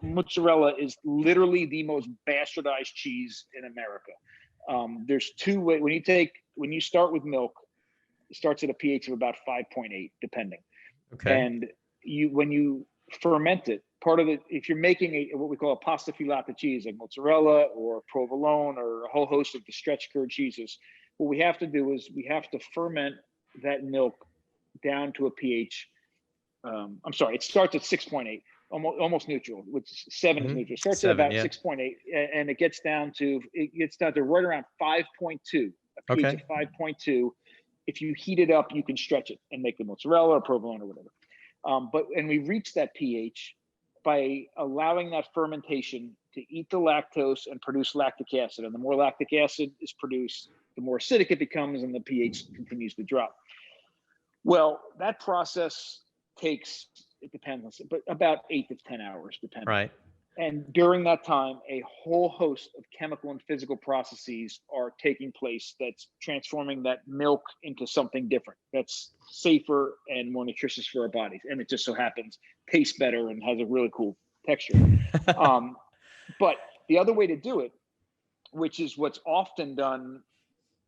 mozzarella is literally the most bastardized cheese in America. There's two ways. When you start with milk, it starts at a pH of about 5.8, depending. Okay. And when you ferment it, part of it, if you're making what we call a pasta filata cheese, like mozzarella or provolone or a whole host of the stretch curd cheeses, what we have to do is we have to ferment that milk down to a pH. It starts at 6.8, almost neutral, which 7 is neutral. It starts at about 6.8, and it gets down to right around 5.2, a pH of 5.2. If you heat it up, you can stretch it and make the mozzarella or provolone or whatever. And we reach that pH by allowing that fermentation to eat the lactose and produce lactic acid. And the more lactic acid is produced, the more acidic it becomes, and the pH continues to drop. Well, that process takes, it depends, but about 8 to 10 hours, depending. Right. And during that time, a whole host of chemical and physical processes are taking place that's transforming that milk into something different, that's safer and more nutritious for our bodies. And it just so happens tastes better and has a really cool texture. But the other way to do it, which is what's often done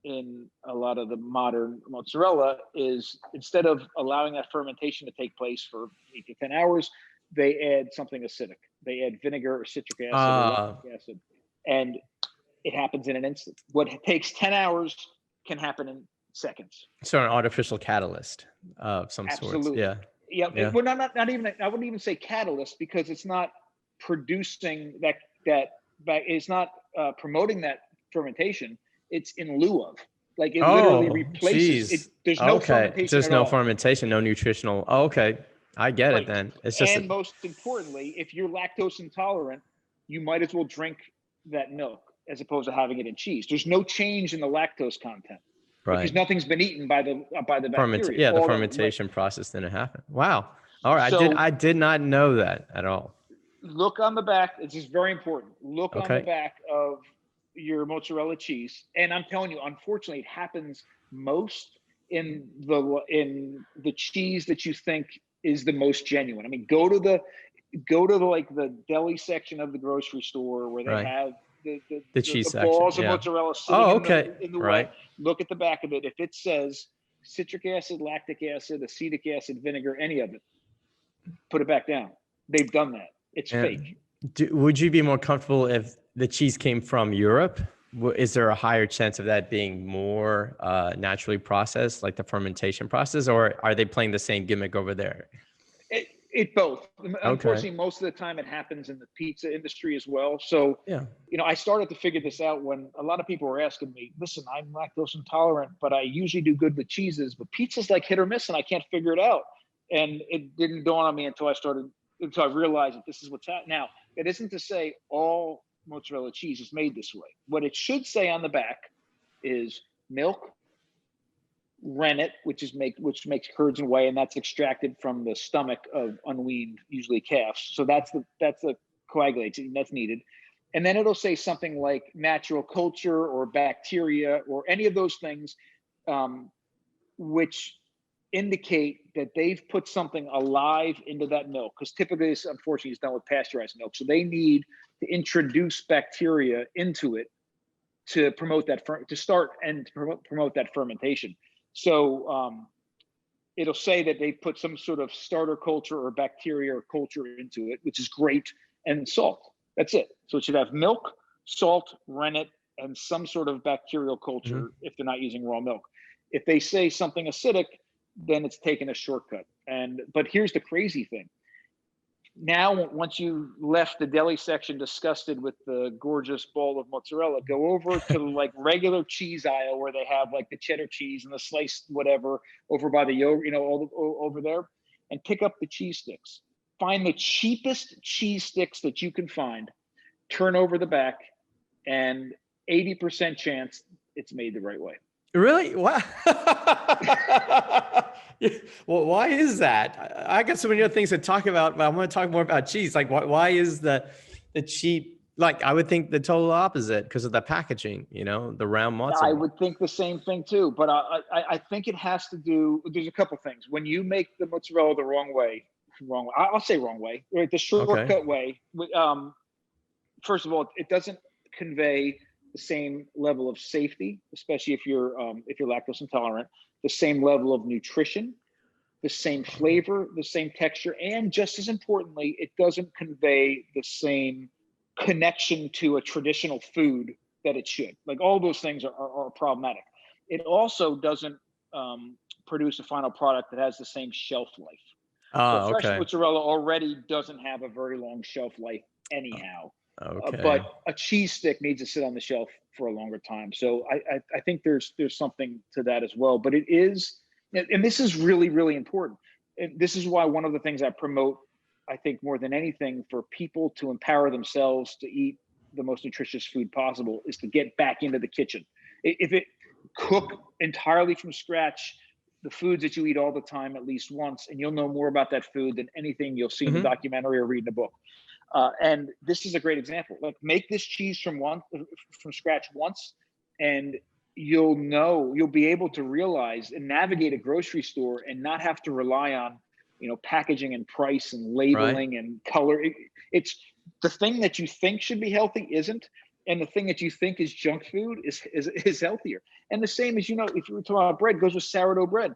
in a lot of the modern mozzarella, is instead of allowing that fermentation to take place for 8 to 10 hours, they add something acidic. They add vinegar or citric acid or lactic acid, and it happens in an instant. What takes 10 hours can happen in seconds. So an artificial catalyst of some sort. Yeah. Yeah. Well, not even, I wouldn't even say catalyst, because it's not producing that it's not promoting that fermentation. It's in lieu of. Like it literally replaces it. There's no fermentation. Just no fermentation, no nutritional. Oh, okay. I get it then. It's just, and most importantly, if you're lactose intolerant, you might as well drink that milk as opposed to having it in cheese. There's no change in the lactose content, right? Because nothing's been eaten by the bacteria. The fermentation process didn't happen. Wow. All right. So, I did not know that at all. Look on the back. This is very important. Look on the back of your mozzarella cheese, and I'm telling you, unfortunately, it happens most in the cheese that you think is the most genuine. I mean, go to the deli section of the grocery store where they have the cheese section, balls of mozzarella sitting in the way. Look at the back of it. If it says citric acid, lactic acid, acetic acid, vinegar, any of it, put it back down. They've done that. It's fake. Would you be more comfortable if the cheese came from Europe? Is there a higher chance of that being more naturally processed, like the fermentation process, or are they playing the same gimmick over there? It both. Unfortunately, most of the time it happens in the pizza industry as well. So, I started to figure this out when a lot of people were asking me, listen, I'm lactose intolerant, but I usually do good with cheeses, but pizza's like hit or miss and I can't figure it out. And it didn't dawn on me until I realized that this is what's happening. Now, it isn't to say all mozzarella cheese is made this way. What it should say on the back is milk, rennet, which makes curds and whey, and that's extracted from the stomach of unweaned, usually calves. So that's the coagulate that's needed. And then it'll say something like natural culture or bacteria or any of those things, which indicate that they've put something alive into that milk, because typically this, unfortunately, is done with pasteurized milk. So they need to introduce bacteria into it to promote that, promote that fermentation. So it'll say that they put some sort of starter culture or bacteria or culture into it, which is great, and salt. That's it. So it should have milk, salt, rennet, and some sort of bacterial culture if they're not using raw milk. If they say something acidic, then it's taken a shortcut. But here's the crazy thing. Now, once you left the deli section disgusted with the gorgeous bowl of mozzarella, go over to like regular cheese aisle where they have like the cheddar cheese and the sliced whatever over by the yogurt, over there, and pick up the cheese sticks. Find the cheapest cheese sticks that you can find, turn over the back, and 80% chance it's made the right way. Really? Wow. Well, why is that? I got so many other things to talk about, but I want to talk more about cheese. Like, why is the cheap? Like, I would think the total opposite because of the packaging, the round mozzarella. I would think the same thing too, but I think it has to do. There's a couple things. When you make the mozzarella the wrong way, wrong way. I'll say wrong way. Right, the shortcut way. First of all, it doesn't convey the same level of safety, especially if you're lactose intolerant. The same level of nutrition, the same flavor, the same texture, and just as importantly, it doesn't convey the same connection to a traditional food that it should. Like, all those things are problematic. It also doesn't produce a final product that has the same shelf life. So fresh mozzarella already doesn't have a very long shelf life anyhow. But a cheese stick needs to sit on the shelf for a longer time. So I think there's something to that as well. But it is, and this is really, really important. And this is why one of the things I promote, I think more than anything, for people to empower themselves to eat the most nutritious food possible, is to get back into the kitchen. If it cook entirely from scratch the foods that you eat all the time at least once, and you'll know more about that food than anything you'll see in a documentary or read in a book. And this is a great example. Like, make this cheese from scratch once, and you'll be able to realize and navigate a grocery store and not have to rely on, packaging and price and labeling and color. It's the thing that you think should be healthy isn't, and the thing that you think is junk food is healthier. And the same as, if you were talking about bread, goes with sourdough bread.